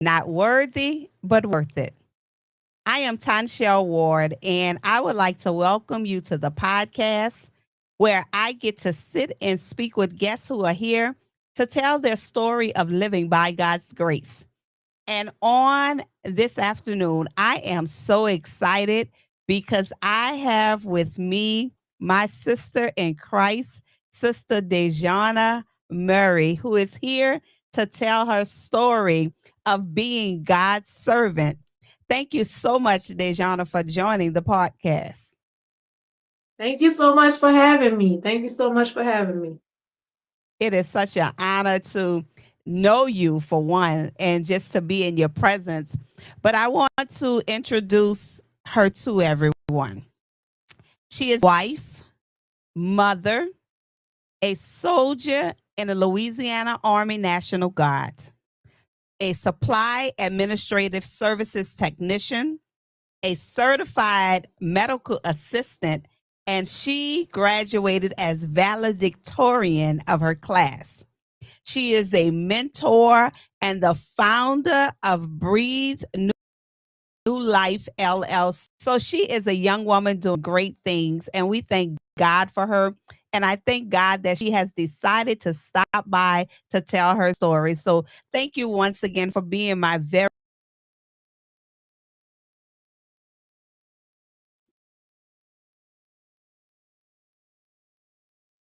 Not worthy, but worth it. I am Tanshell Ward, and I would like to welcome you to the podcast where I get to sit and speak with guests who are here to tell their story of living by God's grace. And on this afternoon, I am so excited because I have with me my sister in Christ, Sister DeJuana Murray, who is here to tell her story of being God's servant. Thank you so much, DeJuana, for joining the podcast. Thank you so much for having me. Thank you so much for having me. It is such an honor to know you, for one, and just to be in your presence. But I want to introduce her to everyone. She is wife, mother, a soldier in the Louisiana Army National Guard, a supply administrative services technician, a certified medical assistant, and she graduated as valedictorian of her class. She is a mentor and the founder of Breathe New Life LLC. So she is a young woman doing great things, and we thank God for her. And I thank God that she has decided to stop by to tell her story. So thank you once again for being my very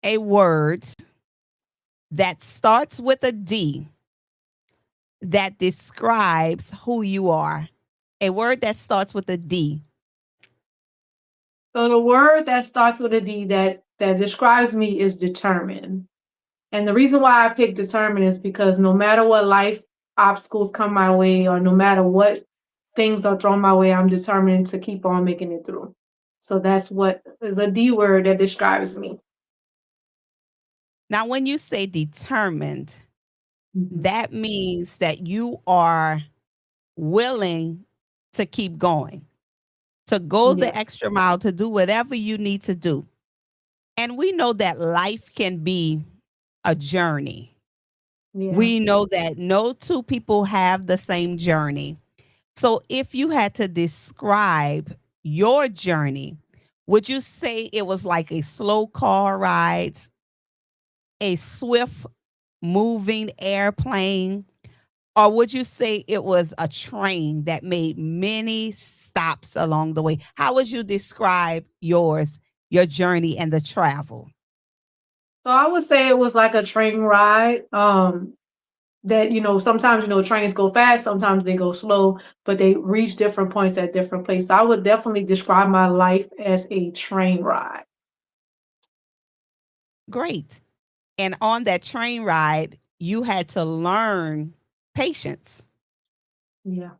a word that starts with a D that describes who you are. A word that starts with a D. So the word that starts with a D that describes me is determined. And the reason why I picked determined is because no matter what life obstacles come my way or no matter what things are thrown my way, I'm determined to keep on making it through. So that's what the D word that describes me. Now, when you say determined, Mhm. that means that you are willing to keep going, to go Yeah. the extra mile, to do whatever you need to do. And we know that life can be a journey. Yeah. We know that no two people have the same journey. So, if you had to describe your journey, would you say it was like a slow car ride, a swift moving airplane, or would you say it was a train that made many stops along the way? How would you describe yours, your journey and the travel? So I would say it was like a train ride. That sometimes trains go fast, sometimes they go slow, but they reach different points at different places. So I would definitely describe my life as a train ride. Great. And on that train ride, you had to learn patience. Yeah.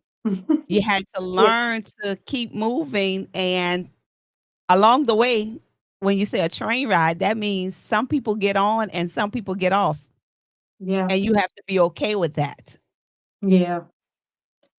You had to Yeah. learn to keep moving. And along the way, when you say a train ride, that means some people get on and some people get off. Yeah. And you have to be okay with that. Yeah.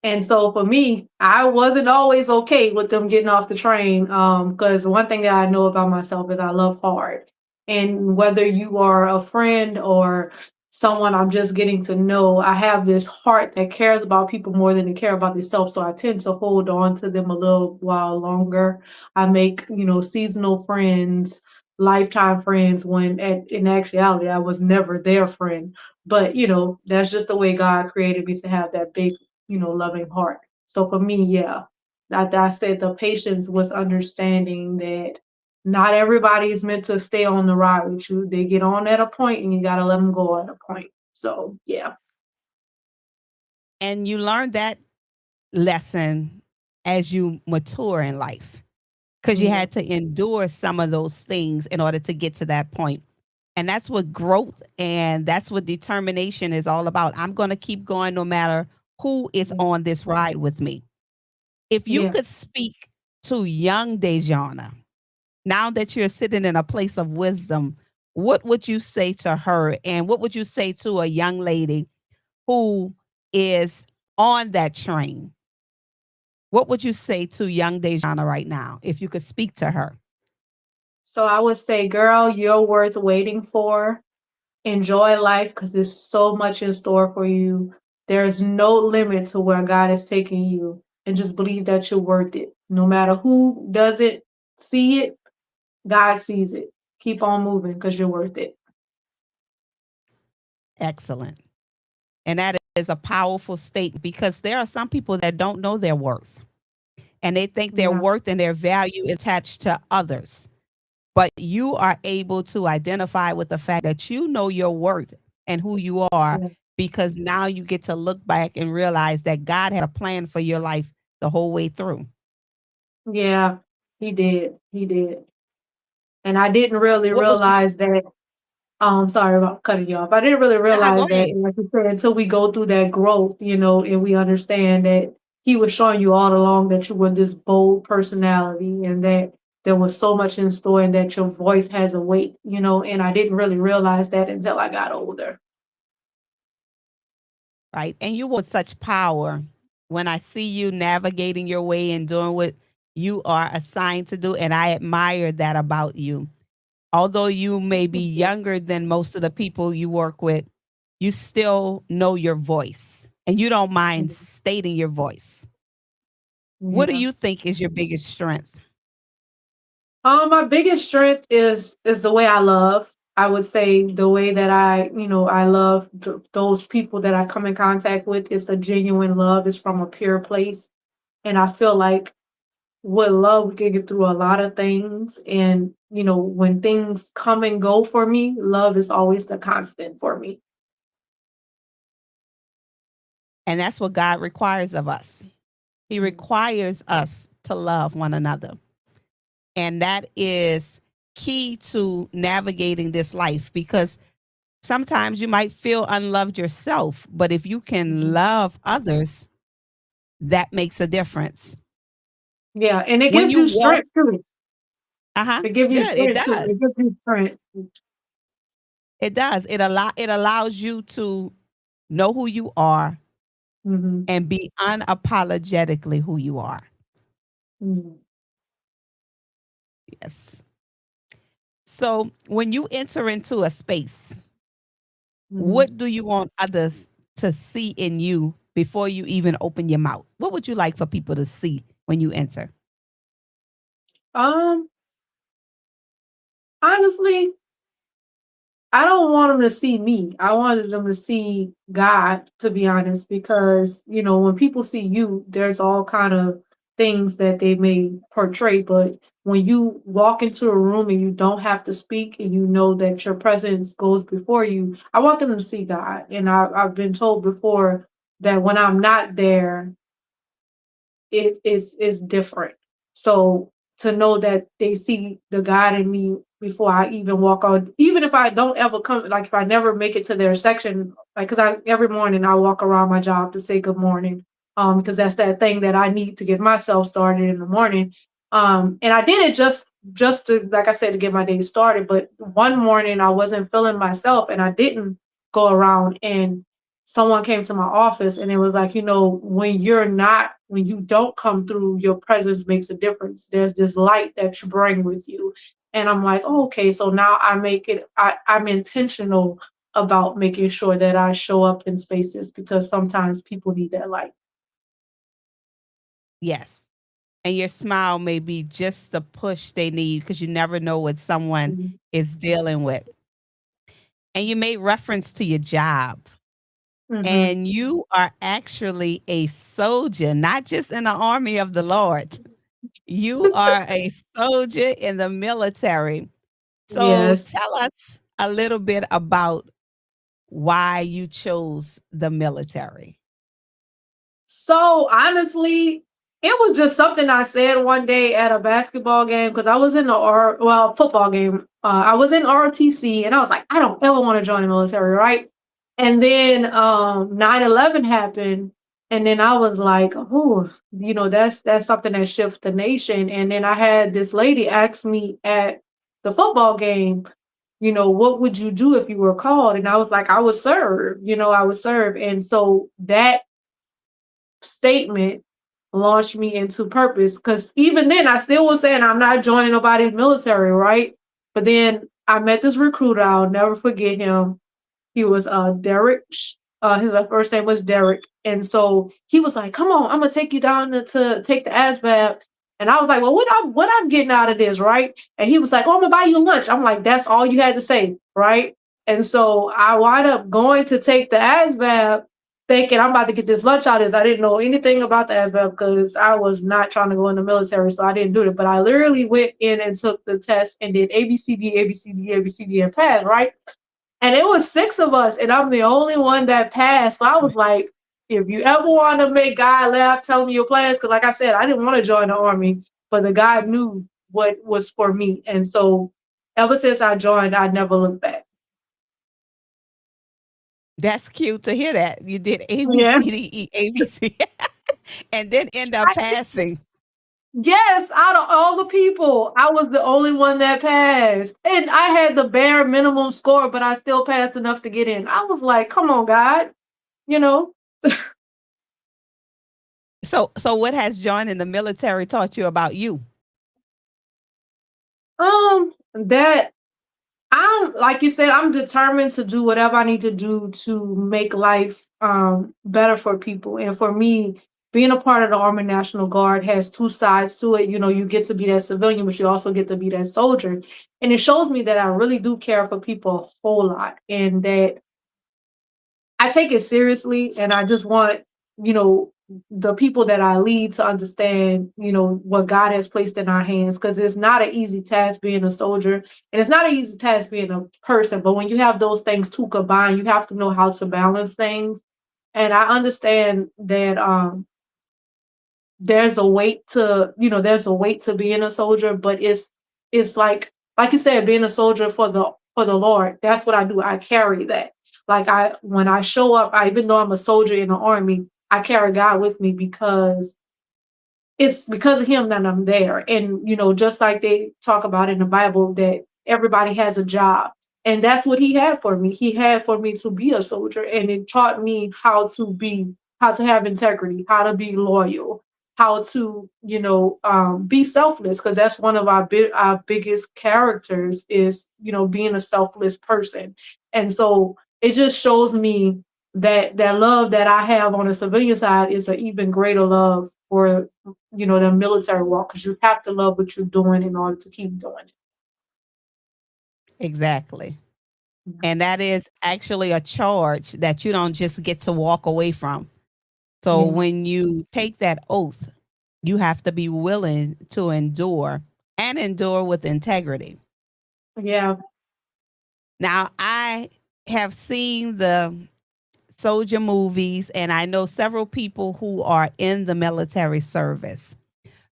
And so for me, I wasn't always okay with them getting off the train. Because one thing that I know about myself is I love hard. And whether you are a friend or someone I'm just getting to know, I have this heart that cares about people more than they care about themselves. So I tend to hold on to them a little while longer. I make, seasonal friends, lifetime friends when in actuality I was never their friend. But that's just the way God created me to have that big loving heart. So for me, yeah, I said the patience was understanding that not everybody is meant to stay on the ride with you. They get on at a point and you got to let them go at a point. So yeah, And you learn that lesson as you mature in life because you yeah, had to endure some of those things in order to get to that point. And that's what growth and that's what determination is all about. I'm going to keep going no matter who is yeah, on this ride with me. If you yeah. could speak to young Dejana, now that you're sitting in a place of wisdom, what would you say to her? And what would you say to a young lady who is on that train? What would you say to young Dejana right now if you could speak to her? So I would say, girl, you're worth waiting for. Enjoy life because there's so much in store for you. There's no limit to where God is taking you, and just believe that you're worth it. No matter who doesn't see it, God sees it. Keep on moving because you're worth it. Excellent. And that is a powerful statement because there are some people that don't know their worth and they think their Yeah. worth and their value is attached to others. But you are able to identify with the fact that you know your worth and who you are Yeah. because now you get to look back and realize that God had a plan for your life the whole way through. Yeah. He did. He did. And I didn't really What would you realize that. Sorry about cutting you off. I didn't really go realize that, ahead. like you said, until we go through that growth, and we understand that he was showing you all along that you were this bold personality and that there was so much in store and that your voice has a weight, and I didn't really realize that until I got older. Right. And you with such power when I see you navigating your way and doing what you are assigned to do. And I admire that about you. Although you may be younger than most of the people you work with, you still know your voice and you don't mind Mhm. stating your voice. What do Yeah. you think is your biggest strength? My biggest strength is the way I love. I would say the way that I love those people that I come in contact with. It's a genuine love. It's from a pure place, and I feel like with love we can get through a lot of things. And when things come and go for me, love is always the constant for me. And that's what God requires of us. He Mhm. requires us to love one another. And that is key to navigating this life because sometimes you might feel unloved yourself, but if you can Mhm. love others, that makes a difference. Yeah, and it When gives you you walk, strength too. uh-huh, It gives you good, it strength too. does. It gives you strength. It does. It allows you to know who you are Hmm. and be unapologetically who you are. Hmm. Yes. So when you enter into a space, Hmm. what do you want others to see in you before you even open your mouth? What would you like for people to see when you enter? Um, Honestly, I don't want them to see me. I wanted them to see God, to be honest, because when people see you, there's all kind of things that they may portray, but when you walk into a room and you don't have to speak and you know that your presence goes before you, I want them to see God. And I've been told before that when I'm not there, it's different. So to know that they see the God in me before I even walk out, even if I don't ever come, like if I never make it to their section, like because I every morning I walk around my job to say good morning, because that's that thing that I need to get myself started in the morning. And I did it just to, like I said, to get my day started. But one morning I wasn't feeling myself, and I didn't go around, and someone came to my office and it was like, when you don't come through, your presence makes a difference. There's this light that you bring with you. And I'm like, oh, okay, so now I'm intentional about making sure that I show up in spaces because sometimes people need that light. Yes. And your smile may be just the push they need because you never know what someone Mhm. is dealing with. And you made reference to your job. Mhm. And you are actually a soldier, not just in the army of the Lord. You are a soldier in the military. So Yes. tell us a little bit about why you chose the military. So honestly, it was just something I said one day at a basketball game because I was in the football game. I was in ROTC and I was like, I don't ever want to join the military, right? And then 9/11 happened, and then I was like, oh, that's something that shifts the nation. And then I had this lady ask me at the football game, what would you do if you were called? And I was like, I would serve, I would serve. And so that statement launched me into purpose. Because even then, I still was saying I'm not joining nobody's military, right? But then I met this recruiter. I'll never forget him. He was Derek. His first name was Derek, and so he was like, "Come on, I'm gonna take you down to take the ASVAB." And I was like, "Well, what I'm getting out of this, right?" And he was like, "Oh, I'm gonna buy you lunch." I'm like, "That's all you had to say, right?" And so I wound up going to take the ASVAB, thinking I'm about to get this lunch out of this. I didn't know anything about the ASVAB because I was not trying to go in the military, so I didn't do it. But I literally went in and took the test and did ABCD, ABCD, ABCD, and passed, right? And it was 6 of us, and I'm the only one that passed. So I was like, if you ever want to make God laugh, tell me your plans. Because, like I said, I didn't want to join the army, but the God knew what was for me. And so ever since I joined, I never looked back. That's cute to hear that. You did A, B, Yeah. C, D, E, A, B, C, and then end up passing. Yes, out of all the people, I was the only one that passed. And I had the bare minimum score, but I still passed enough to get in. I was like, come on, God, you know? So what has joining the military taught you about you? That I'm like you said, I'm determined to do whatever I need to do to make life better for people. And for me, being a part of the Army National Guard has two sides to it. You know, you get to be that civilian, but you also get to be that soldier. And it shows me that I really do care for people a whole lot and that I take it seriously, and I just want, you know, the people that I lead to understand, what God has placed in our hands. Because it's not an easy task being a soldier, and it's not an easy task being a person. But when you have those things two combined, you have to know how to balance things. And I understand that there's a weight to being a soldier, but it's like you said, being a soldier for the Lord. That's what I do. I carry that. Like I when I show up, even though I'm a soldier in the army, I carry God with me because it's because of him that I'm there. And, just like they talk about in the Bible that everybody has a job. And that's what he had for me. He had for me to be a soldier, and it taught me how to have integrity, how to be loyal, how to, be selfless, because that's one of our biggest characters is, being a selfless person. And so it just shows me that love that I have on the civilian side is an even greater love for the military walk, because you have to love what you're doing in order to keep doing it. Exactly. Yeah. And that is actually a charge that you don't just get to walk away from. So Yeah. when you take that oath, you have to be willing to endure and endure with integrity. Yeah. Now, I have seen the soldier movies, and I know several people who are in the military service.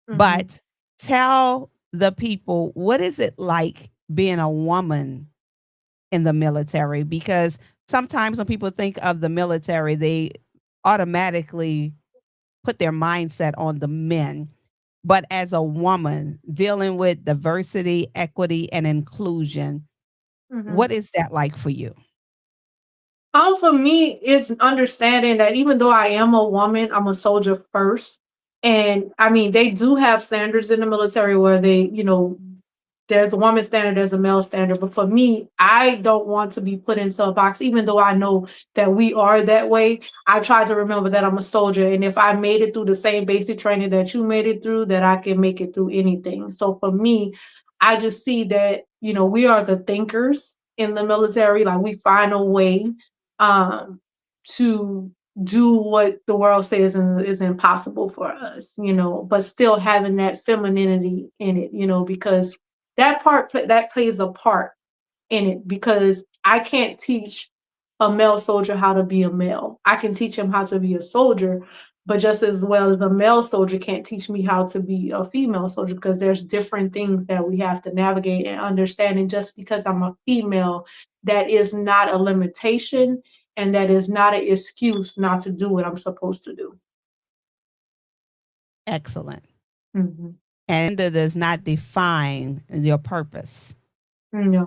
Mhm. But tell the people, what is it like being a woman in the military? Because sometimes when people think of the military, they automatically put their mindset on the men. But as a woman dealing with diversity, equity, and inclusion, Mhm. what is that like for you? For me, it's understanding that even though I am a woman, I'm a soldier first. And I mean, they do have standards in the military where there's a woman standard, there's a male standard. But for me, I don't want to be put into a box, even though I know that we are that way. I try to remember that I'm a soldier. And if I made it through the same basic training that you made it through, that I can make it through anything. So for me, I just see that, we are the thinkers in the military. Like we find a way um, to do what the world says is impossible for us, but still having that femininity in it, because that plays a part in it, because I can't teach a male soldier how to be a male. I can teach him how to be a soldier, but just as well as a male soldier can't teach me how to be a female soldier, because there's different things that we have to navigate and understand. And just because I'm a female, that is not a limitation, and that is not an excuse not to do what I'm supposed to do. Excellent. Mhm. And that does not define your purpose. Yeah.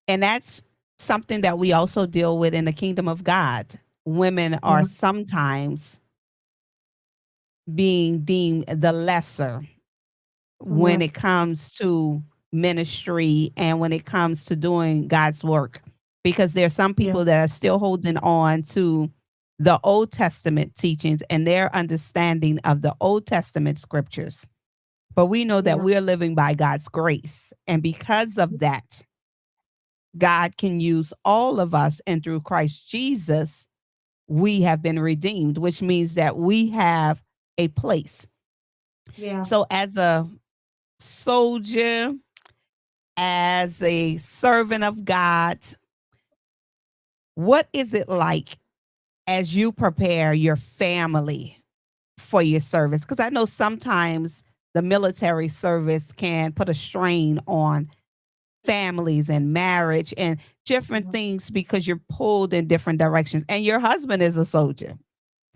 And that's something that we also deal with in the kingdom of God. Women are Yeah. sometimes being deemed the lesser when Yeah. it comes to ministry and when it comes to doing God's work. because there are some Yeah. people that are still holding on to the Old Testament teachings and their understanding of the Old Testament scriptures. But we know that Yeah. we're living by God's grace. And because of that, God can use all of us. And through Christ Jesus, we have been redeemed, which means that we have a place. Yeah. So, as a soldier, as a servant of God, what is it like as you prepare your family for your service? Because I know sometimes the military service can put a strain on families and marriage and different Yeah. things because you're pulled in different directions. And your husband is a soldier.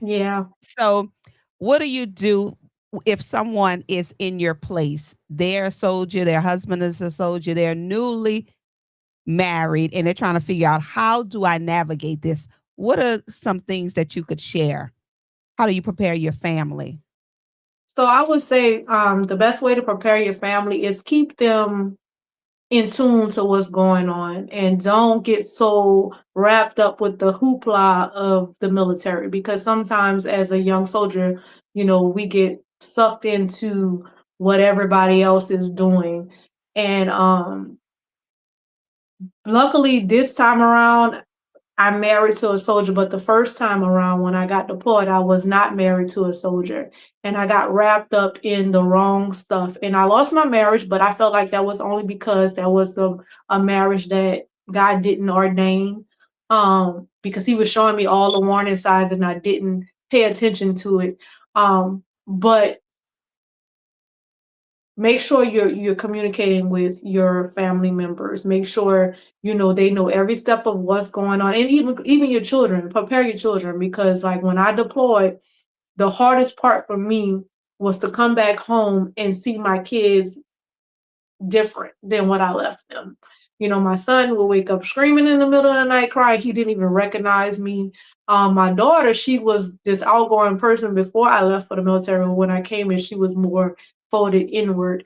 Yeah. So, what do you do if someone is in your place? They're a soldier, their husband is a soldier, they're newly married, and they're trying to figure out, how do I navigate this? What are some things that you could share? How do you prepare your family? So I would say the best way to prepare your family is keep them in tune to what's going on and don't get so wrapped up with the hoopla of the military, because sometimes as a young soldier, we get sucked into what everybody else is doing. And luckily this time around I'm married to a soldier, but the first time around when I got deployed, I was not married to a soldier. And I got wrapped up in the wrong stuff. And I lost my marriage, but I felt like that was only because that was a marriage that God didn't ordain. Because he was showing me all the warning signs and I didn't pay attention to it. But make sure you're communicating with your family members. Make sure they know every step of what's going on, and even your children. Prepare your children, because like when I deployed, the hardest part for me was to come back home and see my kids different than what I left them. My son will wake up screaming in the middle of the night, crying. He didn't even recognize me. My daughter, she was this outgoing person before I left for the military. When I came in, she was more folded inward.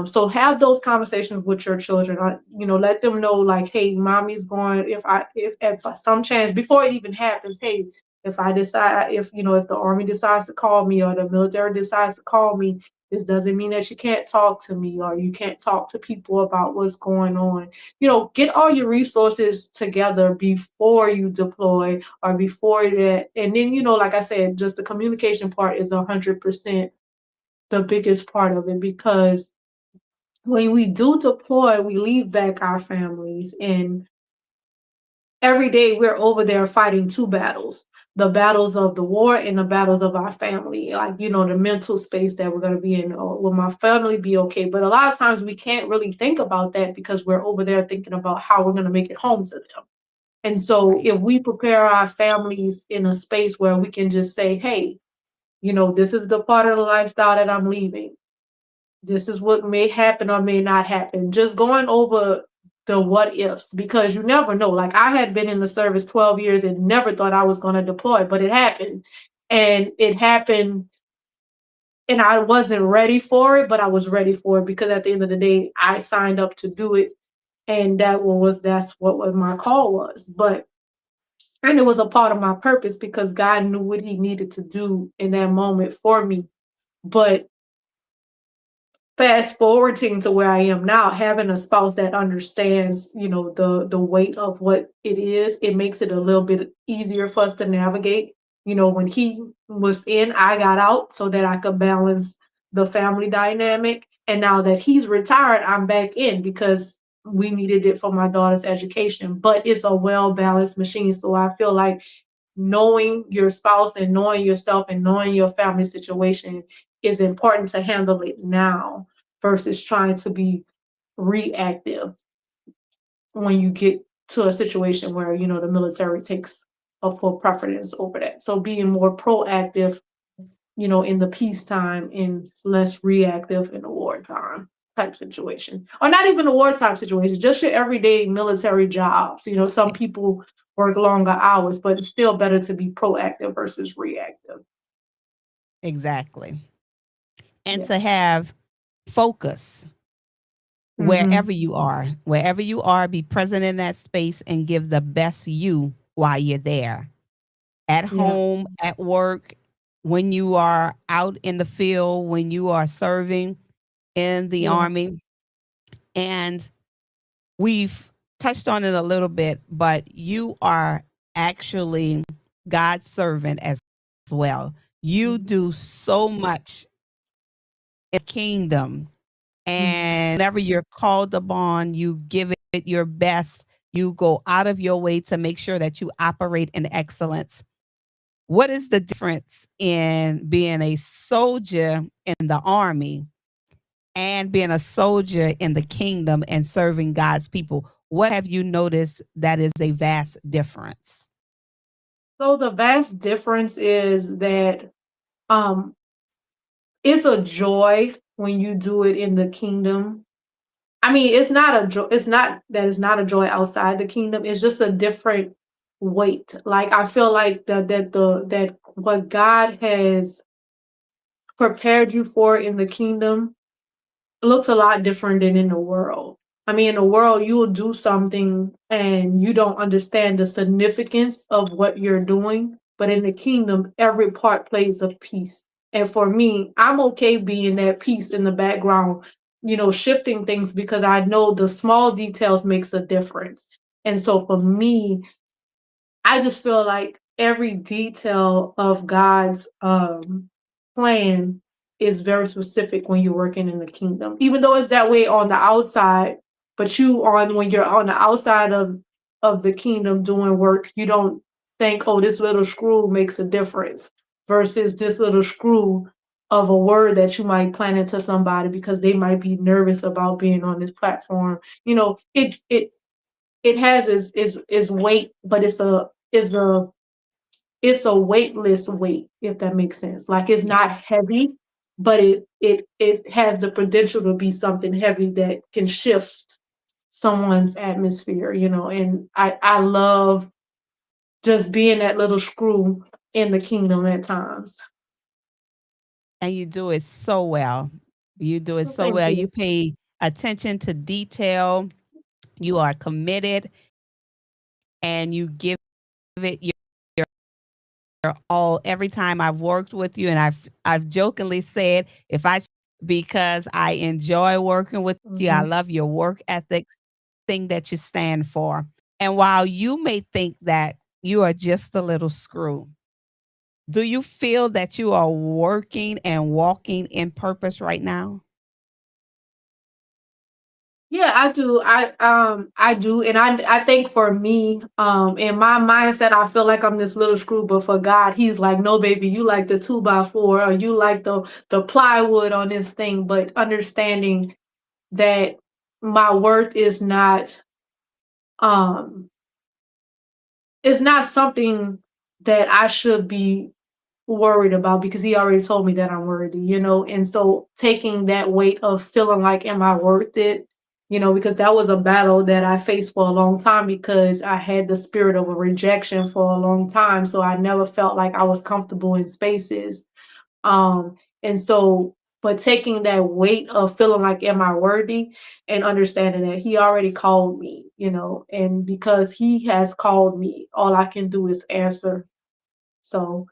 So have those conversations with your children. Let them know, like, hey, mommy's going. If by some chance before it even happens, hey, if I decide, if the army decides to call me or the military decides to call me, this doesn't mean that you can't talk to me or you can't talk to people about what's going on. Get all your resources together before you deploy or before that. And then, like I said, just the communication part is 100% the biggest part of it, because when we do deploy, we leave back our families, and every day we're over there fighting two battles: the battles of the war and the battles of our family. Like, the mental space that we're going to be in. Or will my family be okay? But a lot of times we can't really think about that because we're over there thinking about how we're going to make it home to them. And so Right. if we prepare our families in a space where we can just say, hey, this is the part of the lifestyle that I'm leaving. This is what may happen or may not happen. Just going over the what ifs, because you never know. Like, I had been in the service 12 years and never thought I was going to deploy, but it happened. And it happened, and I wasn't ready for it, but I was ready for it because at the end of the day, I signed up to do it. And that's what was my call was. And it was a part of my purpose because God knew what he needed to do in that moment for me. But fast forwarding to where I am now, having a spouse that understands, the weight of what it is, it makes it a little bit easier for us to navigate. When he was in, I got out so that I could balance the family dynamic. And now that he's retired, I'm back in because we needed it for my daughter's education. But it's a well balanced machine. So I feel like knowing your spouse and knowing yourself and knowing your family situation is important to handle it now versus trying to be reactive when you get to a situation where the military takes a full preference over that. So being more proactive, in the peacetime and less reactive in the wartime type situation, or not even a wartime situation, just your everyday military jobs. Some people work longer hours, but it's still better to be proactive versus reactive. Exactly. And Yeah. to have focus. Mhm. wherever you are, be present in that space and give the best you while you're there. At Yeah. home, at work, when you are out in the field, when you are serving in the Yeah. army. And we've touched on it a little bit, but you are actually God's servant as well. You Mhm. do so much in the kingdom, Mhm. and whenever you're called upon, you give it your best. You go out of your way to make sure that you operate in excellence. What is the difference in being a soldier in the army and being a soldier in the kingdom and serving God's people? What have you noticed that is a vast difference? So the vast difference is that um it's a joy when you do it in the kingdom. I mean, it's not a joy. It's not that it's not a joy outside the kingdom. It's just a different weight. Like I feel like that what God has prepared you for in the kingdom looks a lot different than in the world. I mean, in the world, you will do something and you don't understand the significance of what you're doing. But in the kingdom, every part plays a piece. And for me, I'm okay being that piece in the background, shifting things because I know the small details makes a difference. And so for me, I just feel like every detail of God's plan is very specific when you're working in the kingdom. Even though it's that way on the outside, but when you're on the outside of the kingdom doing work, you don't think, oh, this little screw makes a difference versus this little screw of a word that you might plant into somebody because they might be nervous about being on this platform. It has its weight, but it's a weightless weight, if that makes sense. Like it's not Yes. heavy, but it has the potential to be something heavy that can shift someone's atmosphere. And I love just being that little screw in the kingdom at times. And you do it so well. You do it So so thank well. You you. pay attention to detail. You are committed and you give it your all every time I've worked with you. And I've jokingly said if I because I enjoy working with you. I Mhm. love your work ethics, thing that you stand for. And while you may think that you are just a little screw, do you feel that you are working and walking in purpose right now? Yeah, I do. I do, and I think for me, in my mindset, I feel like I'm this little screw, but for God, He's like, no, baby, you like the 2x4, or you like the plywood on this thing. But understanding that my worth um is not something that I should be worried about because he already told me that I'm worthy. And so taking that weight of feeling like, am I worth it? Because that was a battle that I faced for a long time because I had the spirit of a rejection for a long time. So I never felt like I was comfortable in spaces. And so, but taking that weight of feeling like, am I worthy? And understanding that he already called me, and because he has called me, all I can do is answer. So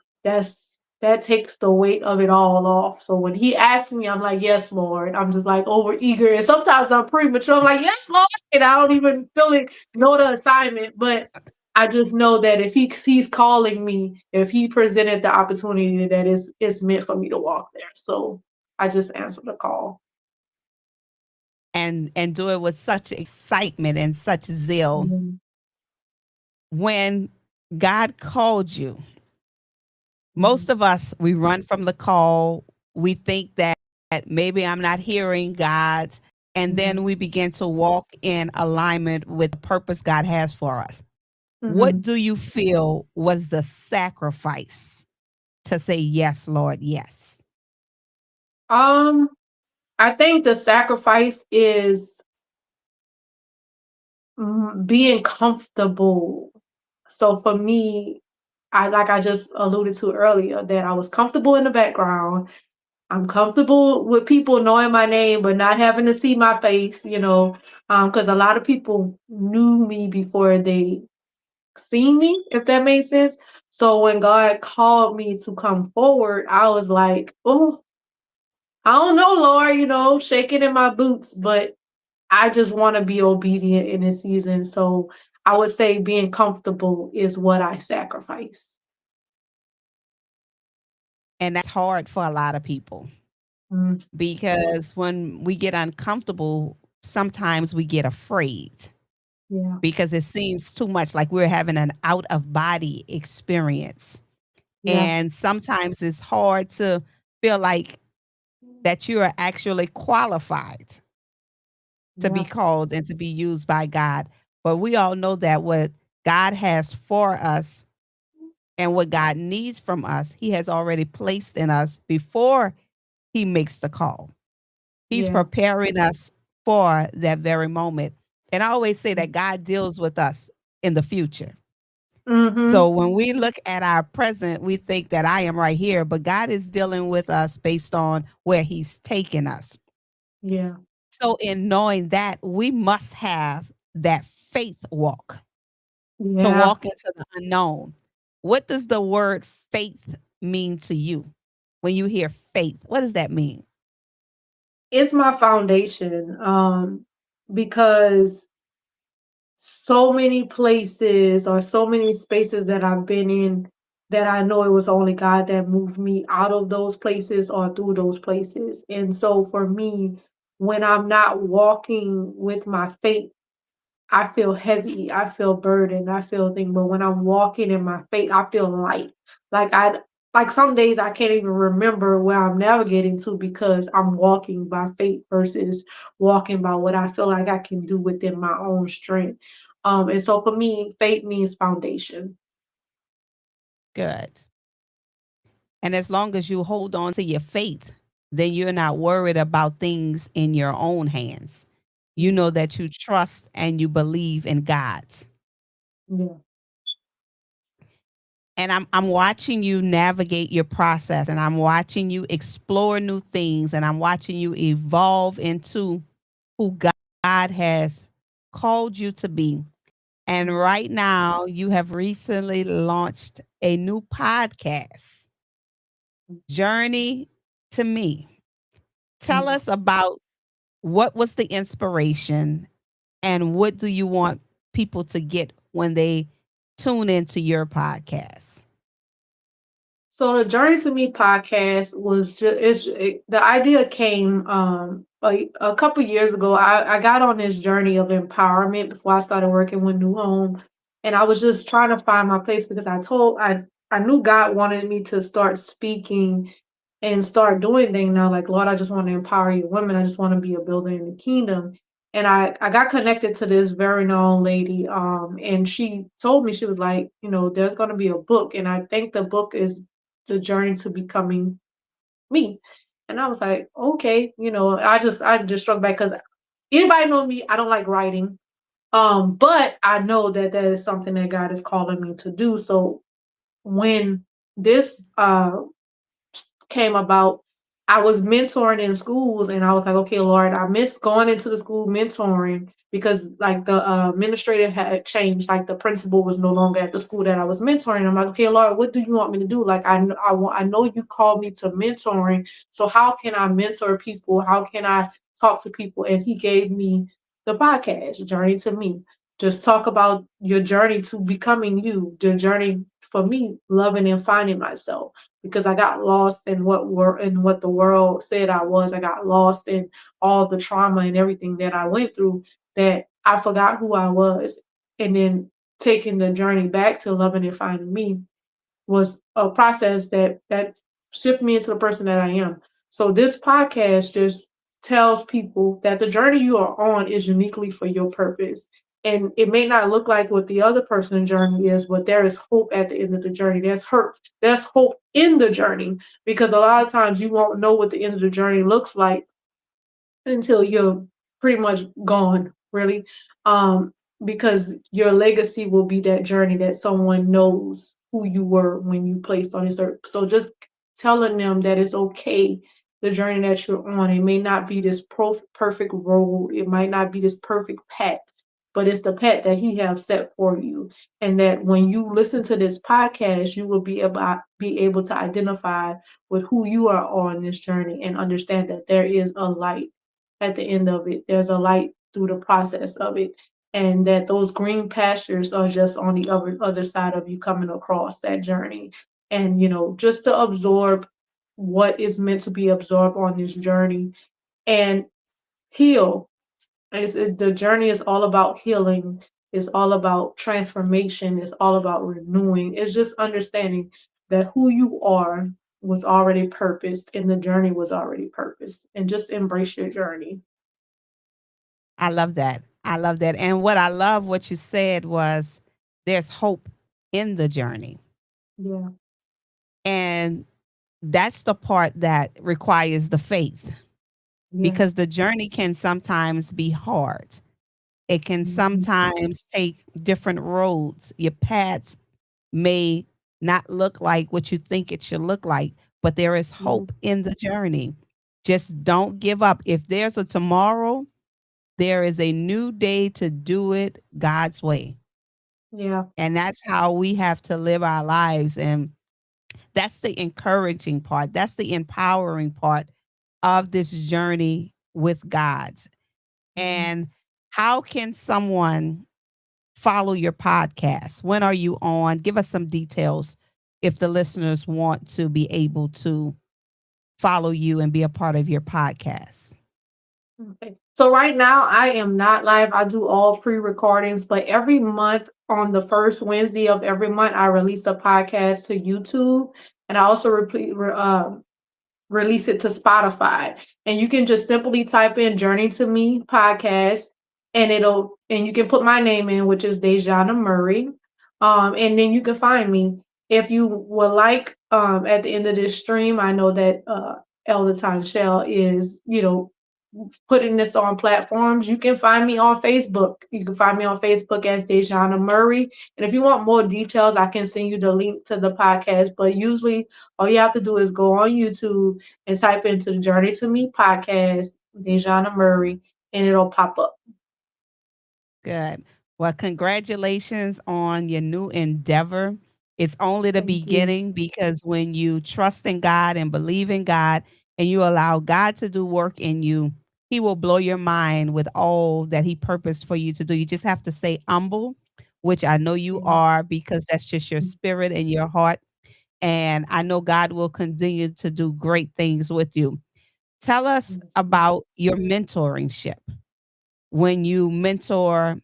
that takes the weight of it all off. So when he asks me, I'm like, "Yes, Lord." I'm just like over eager, and sometimes I'm premature. I'm like, "Yes, Lord," and I don't even really know the assignment, but I just know that if he's calling me, if he presented the opportunity, that it's meant for me to walk there. So I just answer the call. And do it with such excitement and such zeal. Mhm, When God called you, most mhm, of us we run from the call. We think that maybe I'm not hearing God, and then mhm, we begin to walk in alignment with the purpose God has for us. What mhm. do you feel was the sacrifice to say yes, Lord, yes? Um, I think the sacrifice is being comfortable. So for me, I just alluded to earlier that I was comfortable in the background I'm comfortable with people knowing my name, but not having to see my face, because a lot of people knew me before they seen me, if that makes sense. So when God called me to come forward, I was like, oh, I don't know, Lord, shaking in my boots, but I just want to be obedient in this season. So I would say being comfortable is what I sacrifice. And that's hard for a lot of people Mm, because when we get uncomfortable, sometimes we get afraid yeah, because it seems too much like we're having an out of body experience. yeah, And sometimes it's hard to feel like that you are actually qualified to be yeah, called and to be used by God. But we all know that what God has for us and what God needs from us, He has already placed in us before He makes the call. He's yeah. preparing us for that very moment. And I always say that God deals with us in the future. Mm-hmm. So when we look at our present, we think that I am right here, but God is dealing with us based on where He's taken us. Yeah, So in knowing that, we must have that faith walk to yeah. walk into the unknown. What does the word faith mean to you? When you hear faith, what does that mean? It's my foundation. Because so many places or so many spaces that I've been in that I know it was only God that moved me out of those places or through those places. And so for me, when I'm not walking with my faith, I feel heavy, I feel burdened, I feel things. But when I'm walking in my faith, I feel light. Like like some days I can't even remember where I'm navigating to because I'm walking by faith versus walking by what I feel like I can do within my own strength. And so for me, faith means foundation. Good. And as long as you hold on to your faith, then you're not worried about things in your own hands. You Yeah, know that you trust and you believe in God's. yeah. And I'm watching you navigate your process and I'm watching you explore new things and I'm watching you evolve into who God has called you to be. And right now you have recently launched a new podcast, Journey to Me. Tell Yeah. us about what was the inspiration and what do you want people to get when they tune into your podcast? So the Journey to Me podcast was the idea came a couple years ago. I got on this journey of empowerment before I started working with New Home, and I was just trying to find my place because I knew God wanted me to start speaking and start doing things now. Like, Lord, I just want to empower your women. I just want to be a builder in the kingdom. And I got connected to this very known lady. And she told me, she was like, there's gonna be a book. And I think the book is the journey to becoming me. And I was like, okay, I just struck back because anybody know me, I don't like writing. But I know that that is something that God is calling me to do. So when this came about, I was mentoring in schools, and I was like, "Okay, Lord, I miss going into the school mentoring because like the administrator had changed. Like the principal was no longer at the school that I was mentoring. I'm like, okay, Lord, what do you want me to do? Like I know you called me to mentoring, so how can I mentor people? How can I talk to people?" And He gave me the podcast, Journey to Me. Just talk about your journey to becoming you, the journey for me, loving and finding myself because I got lost in what the world said I was. I got lost in all the trauma and everything that I went through that I forgot who I was. And then taking the journey back to loving and finding me was a process that shifted me into the person that I am. So this podcast just tells people that the journey you are on is uniquely for your purpose. And it may not look like what the other person's journey is, but there is hope at the end of the journey. There's hope in the journey because a lot of times you won't know what the end of the journey looks like until you're pretty much gone, really. Um, because your legacy will be that journey that someone knows who you were when you placed on this earth. So just telling them that it's okay the journey that you're on. It may not be this perfect road. It might not be this perfect path, but it's the path that He has set for you. And that when you listen to this podcast, you will be able to identify with who you are on this journey and understand that there is a light at the end of it. There's a light through the process of it. And that those green pastures are just on the other side of you coming across that journey. And just to absorb what is meant to be absorbed on this journey and heal. The journey is all about healing. It's all about transformation. It's all about renewing. It's just understanding that who you are was already purposed and the journey was already purposed. And just embrace your journey. I love that. I love that. And what I love what you said was there's hope in the journey. Yeah. And that's the part that requires the faith Yeah. because the journey can sometimes be hard. It can Mhm. sometimes take different roads. Your paths may not look like what you think it should look like, but there is Yeah. hope in the journey. Just don't give up. If there's a tomorrow, there is a new day to do it God's way. Yeah. And that's how we have to live our lives. And that's the encouraging part. That's the empowering part of this journey with God. Mhm. And how can someone follow your podcast? When are you on? Give us some details if the listeners want to be able to follow you and be a part of your podcast. Okay. So right now I am not live. I do all pre-recordings, but every month on the first Wednesday of every month, I release a podcast to YouTube, and I also release it to Spotify. And you can just simply type in Journey to Me podcast and you can put my name in, which is DeJuana Murray. And then you can find me. If you would like, at the end of this stream, I know that Elder Shell is, putting this on platforms. You can find me on Facebook. You can find me on Facebook as DeJuana Murray. And if you want more details, I can send you the link to the podcast. But usually all you have to do is go on YouTube and type into the Journey to Me podcast, DeJuana Murray, and it'll pop up. Good. Well, congratulations on your new endeavor. It's only the Thank you. beginning because when you trust in God and believe in God and you allow God to do work in you, He will blow your mind with all that He purposed for you to do. You just have to stay humble, which I know you Yeah. are because that's just your spirit and your heart. And I know God will continue to do great things with you. Tell us Yes. about your mentoring ship. When you mentor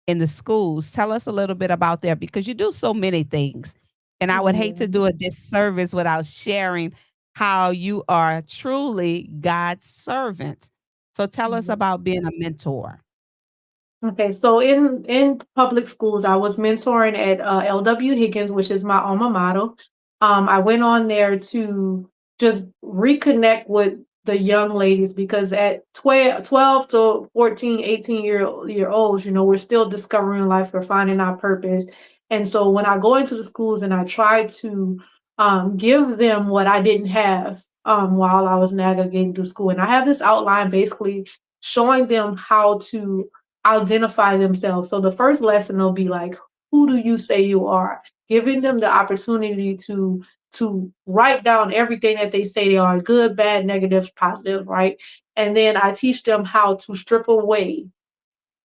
in the schools. Tell us a little bit about that because you do so many things. And I would hate to Yeah. do a disservice without sharing how you are truly God's servant. So tell us Yeah. about being a mentor. Okay, so in public schools, I was mentoring at LW Higgins, which is my alma mater. I went on there to just reconnect with the young ladies because at 12 to 14, 18 year olds, we're still discovering life, we're finding our purpose. And so when I go into the schools and I try to give them what I didn't have while I was navigating through school, and I have this outline basically showing them how to identify themselves. So the first lesson will be like, who do you say you are? Giving them the opportunity to write down everything that they say they are, good, bad, negative, positive, right? And then I teach them how to strip away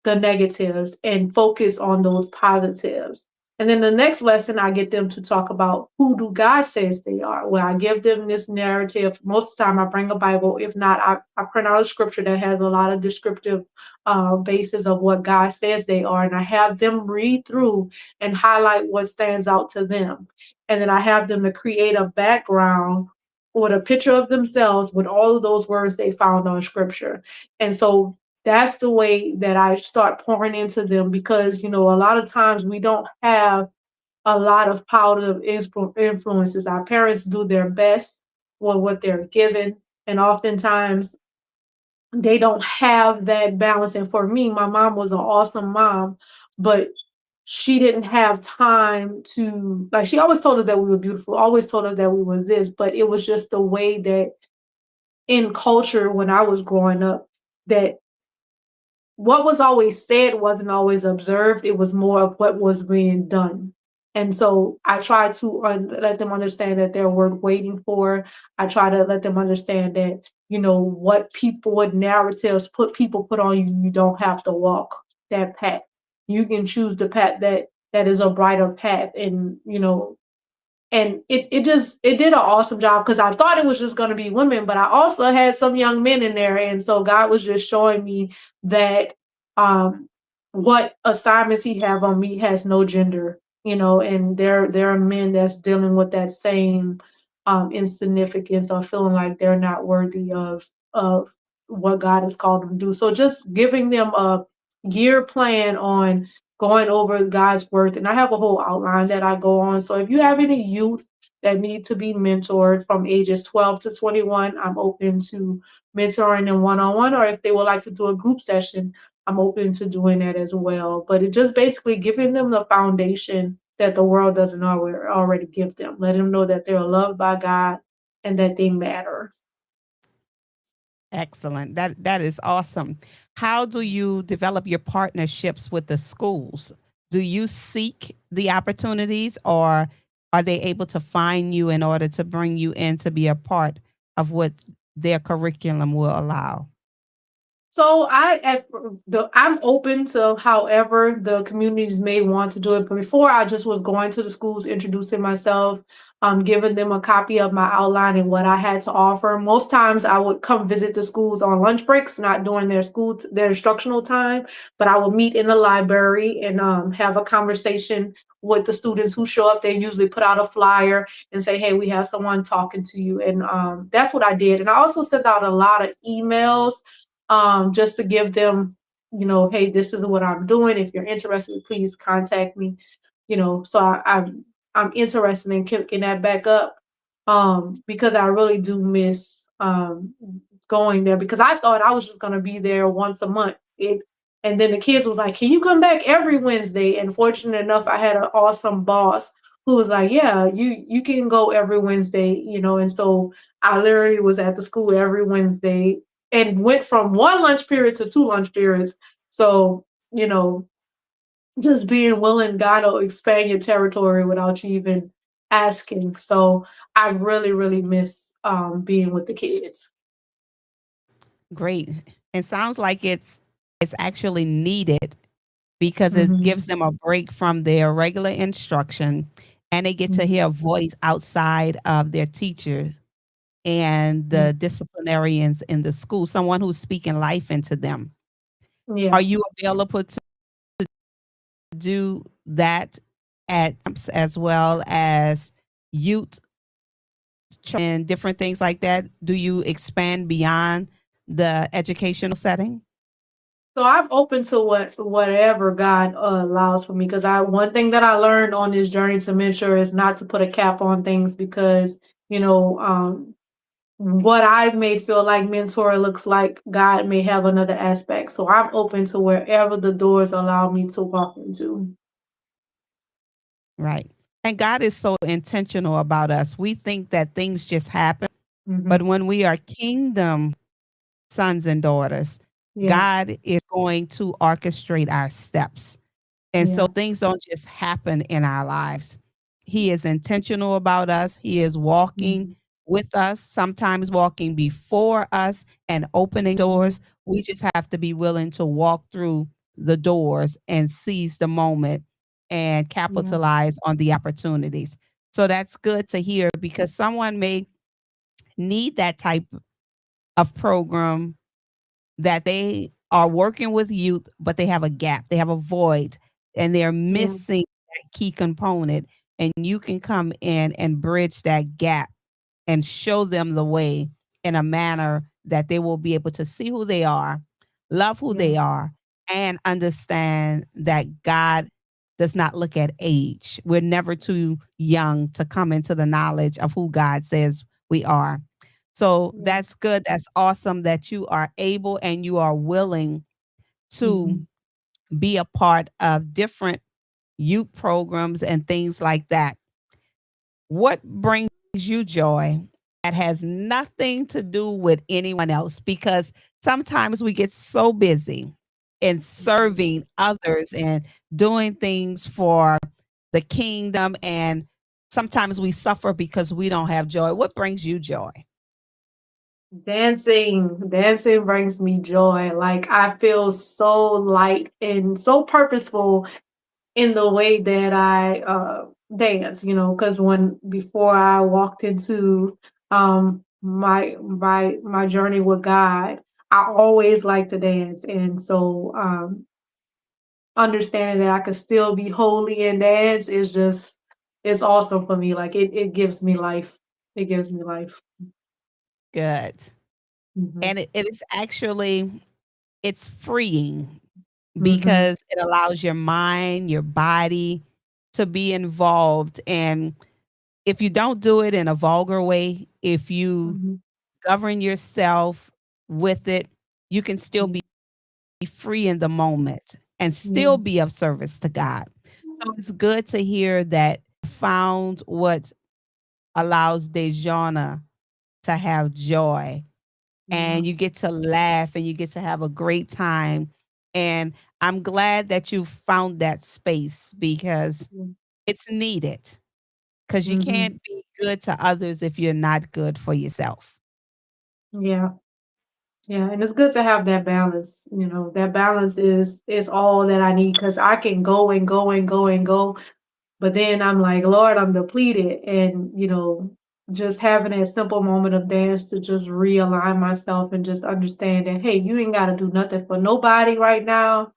the negatives and focus on those positives. And then the next lesson, I get them to talk about who do God says they are. Where I give them this narrative. Most of the time, I bring a Bible. If not, I print out a scripture that has a lot of descriptive basis of what God says they are. And I have them read through and highlight what stands out to them. And then I have them to create a background with a picture of themselves with all of those words they found on scripture. And so that's the way that I start pouring into them because, a lot of times we don't have a lot of positive influences. Our parents do their best with what they're given, and oftentimes they don't have that balance. And for me, my mom was an awesome mom, but she didn't have time to, like, she always told us that we were beautiful, always told us that we were this, but it was just the way that in culture when I was growing up that what was always said wasn't always observed. It was more of what was being done. And so I try to let them understand that they're worth waiting for. I try to let them understand that, what people, what narratives people put on you, you don't have to walk that path. You can choose the path that is a brighter path. And it did an awesome job because I thought it was just going to be women, but I also had some young men in there, and so God was just showing me that um what assignments He have on me has no gender, and there are men that's dealing with that same insignificance or feeling like they're not worthy of what God has called them to do. So just giving them a year plan on going over God's word. And I have a whole outline that I go on. So if you have any youth that need to be mentored from ages 12 to 21, I'm open to mentoring them one on one. Or if they would like to do a group session, I'm open to doing that as well. But it just basically giving them the foundation that the world doesn't already give them. Let them know that they're loved by God and that they matter. Excellent. That is awesome. How do you develop your partnerships with the schools? Do you seek the opportunities, or are they able to find you in order to bring you in to be a part of what their curriculum will allow? So I'm open to however the communities may want to do it. But before I just was going to the schools, introducing myself, giving them a copy of my outline and what I had to offer. Most times I would come visit the schools on lunch breaks, not during their instructional time, but I would meet in the library and have a conversation with the students who show up. They usually put out a flyer and say, "Hey, we have someone talking to you," and that's what I did. And I also sent out a lot of emails just to give them, hey, this is what I'm doing. If you're interested, please contact me. So I'm interested in kicking that back up because I really do miss going there because I thought I was just gonna be there once a month. And then the kids was like, "Can you come back every Wednesday?" And fortunate enough, I had an awesome boss who was like, "Yeah, you can go every Wednesday," And so I literally was at the school every Wednesday and went from one lunch period to two lunch periods. So, just being willing, God will expand your territory without you even asking. So I really, really miss being with the kids. Great. It sounds like it's actually needed because it Hmm. gives them a break from their regular instruction, and they get to hear a voice outside of their teacher and the disciplinarians in the school, someone who's speaking life into them. Are Yeah. you available to do that at as well as youth and different things like that? Do you expand beyond the educational setting? So I'm open to whatever God allows for me because I one thing that I learned on this journey to mentor is not to put a cap on things because you know what I may feel like mentor looks like, God may have another aspect. So I'm open to wherever the doors allow me to walk into. Right. And God is so intentional about us. We think that things just happen, but Hmm. when we are kingdom sons and daughters, Yeah, God is going to orchestrate our steps. And so yeah, things don't just happen in our lives. He is intentional about us. He is walking mhm, with us, sometimes walking before us and opening mhm, doors. We just have to be willing to walk through the doors and seize the moment and yeah, capitalize on the opportunities. So that's good to hear because someone may need that type of program that they are working with youth, but they have a gap, they have a void, and they're yeah, missing that key component. And you can come in and bridge that gap and show them the way in a manner that they will be able to see who they are, love who yeah, they are, and understand that God does not look at age. We're never too young to come into the knowledge of who God says we are. So yeah. that's good. That's awesome that you are able and you are willing to Mhm. be a part of different youth programs and things like that. What brings you joy has nothing to do with anyone else, because sometimes we get so busy in Mhm. serving others and doing things for the kingdom, and sometimes we suffer because we don't have joy. What brings you joy? Dancing brings me joy. Like I feel so light and so purposeful in the way that I dance, because when before I walked into my journey with God, I always like to dance. And so understanding that I could still be holy and dance is just it's awesome for me. Like it gives me life. It gives me life. Good. Hmm. And it is actually, it's freeing Hmm. because it allows your mind, your body to be involved. And if you don't do it in a vulgar way, if you Hmm. govern yourself with it, you can still Yeah. be free in the moment and Yeah. still be of service to God. So it's good to hear that you found what allows DeJuana to have joy, Yeah. and you get to laugh and you get to have a great time. And I'm glad that you found that space because it's needed, because you Hmm. can't be good to others if you're not good for yourself. Yeah. Yeah, and it's good to have that balance. That balance is all that I need because I can go and go and go and go, but then I'm like, Lord, I'm depleted, and just having that simple moment of dance to just realign myself and just understand that, hey, you ain't got to do nothing for nobody right now.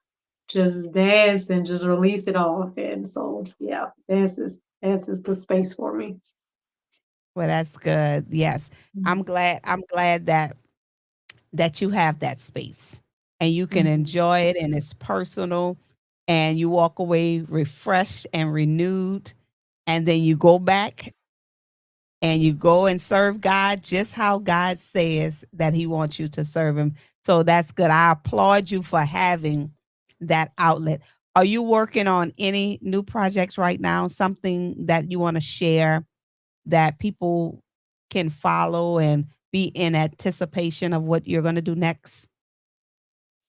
Just dance and just release it off. And so, yeah, dance is the space for me. Well, that's good. Yes. Mhm. I'm glad that you have that space and you can Mhm. enjoy it, and it's personal, and you walk away refreshed and renewed, and then you go back and you go and serve God just how God says that he wants you to serve him. So that's good. I applaud you for having that outlet. Are you working on any new projects right now? Something that you want to share that people can follow and be in anticipation of what you're going to do next?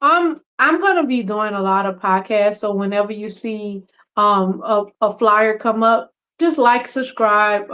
I'm gonna be doing a lot of podcasts, so whenever you see a flyer come up, just like, subscribe,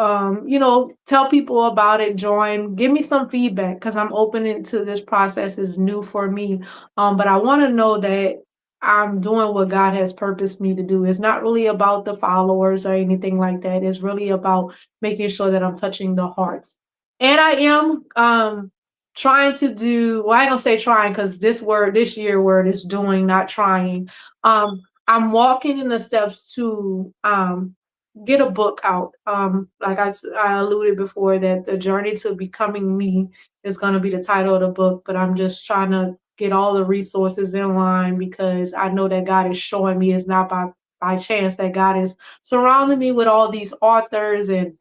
tell people about it, join, give me some feedback because I'm open into this process is new for me. But I want to know that I'm doing what God has purposed me to do. It's not really about the followers or anything like that. It's really about making sure that I'm touching the hearts. And I am trying to do, well, I ain't gonna say trying because this year word is doing, not trying. I'm walking in the steps to get a book out. Like I alluded before that the journey to becoming me is gonna be the title of the book, but I'm just trying to get all the resources in line because I know that God is showing me it's not by chance that God is surrounding me with all these authors and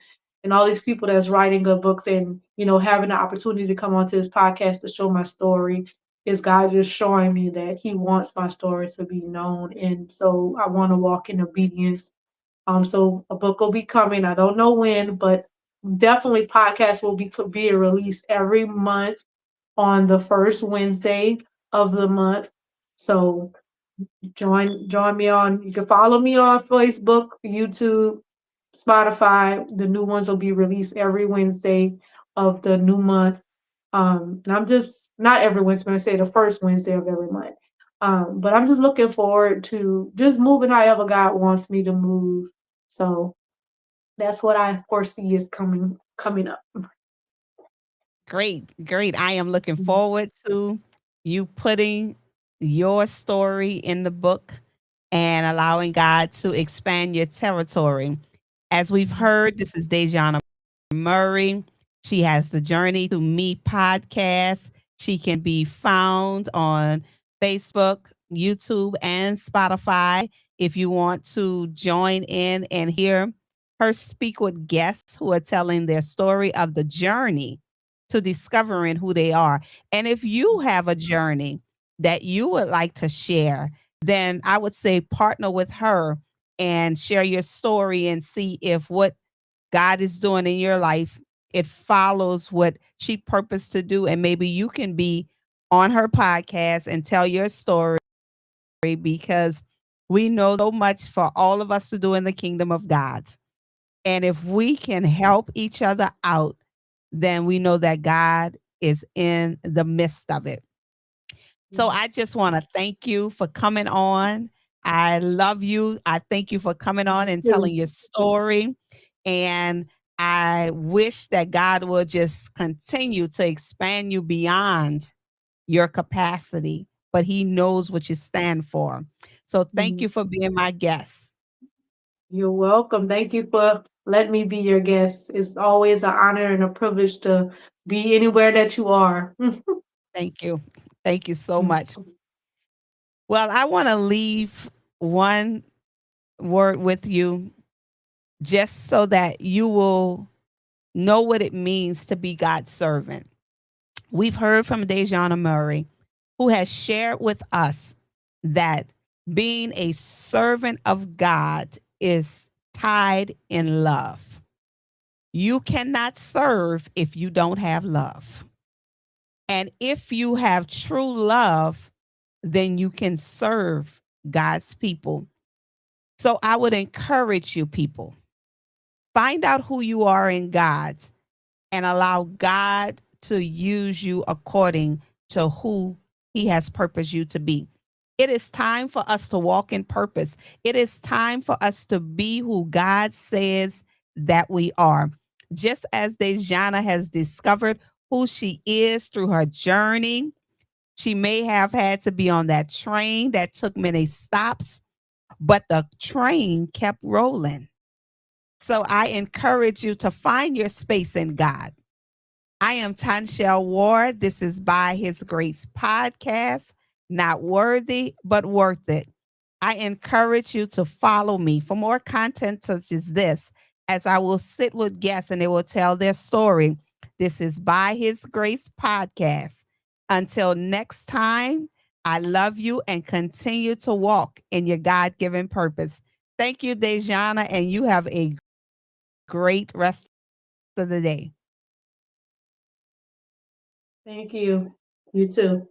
all these people that's writing good books and having the opportunity to come onto this podcast to show my story is God just showing me that he wants my story to be known, and so I want to walk in obedience. So a book will be coming. I don't know when, but definitely podcasts will be being released every month on the first Wednesday of the month. So join me on, you can follow me on Facebook, YouTube, Spotify. The new ones will be released every Wednesday of the new month. And I'm just not every Wednesday, I say the first Wednesday of every month. But I'm just looking forward to just moving however God wants me to move. So that's what I foresee is coming up. Great, great. I am looking Mhm. forward to you putting your story in the book and allowing God to expand your territory. As we've Mhm. heard, this is Dejana Murray. She has the Journey to Me podcast. She can be found on Facebook, YouTube, and Spotify. If you want to join in and hear her speak with guests who are telling their story of the journey to discovering who they are. And if you have a journey that you would like to share, then I would say partner with her and share your story and see if what God is doing in your life it follows what she purposed to do. And maybe you can be on her podcast and tell your story, because we know so much for all of us to do in the kingdom of God. And if we can help each other out, then we know that God is in the midst of it. So I Yes. just want to thank you for coming on. I love you. I thank you for coming on You and telling too. your story. And I wish that God will just continue to expand you beyond your capacity, but He knows what you stand for. So thank Mhm. you for being my guest. You're welcome. Thank you for letting me be your guest. It's always an honor and a privilege to be anywhere that you are. Thank you. Thank you so much. Well, I want to leave one word with you just so that you will know what it means to be God's servant. We've heard from DeJuana Murray, who has shared with us that being a servant of God is tied in love. You cannot serve if you don't have love. And if you have true love, then you can serve God's people. So I would encourage you, people, find out who you are in God and allow God to use you according to who He has purposed you to be. It is time for us to walk in purpose. It is time for us to be who God says that we are. Just as Dejana has discovered who she is through her journey, she may have had to be on that train that took many stops, but the train kept rolling. So I encourage you to find your space in God. I am Tanshell Ward. This is By His Grace podcast, not worthy, but worth it. I encourage you to follow me for more content such as this, as I will sit with guests and they will tell their story. This is By His Grace podcast. Until next time, I love you and continue to walk in your God given purpose. Thank you, Dejana, and you have a great rest of the day. Thank you. You too.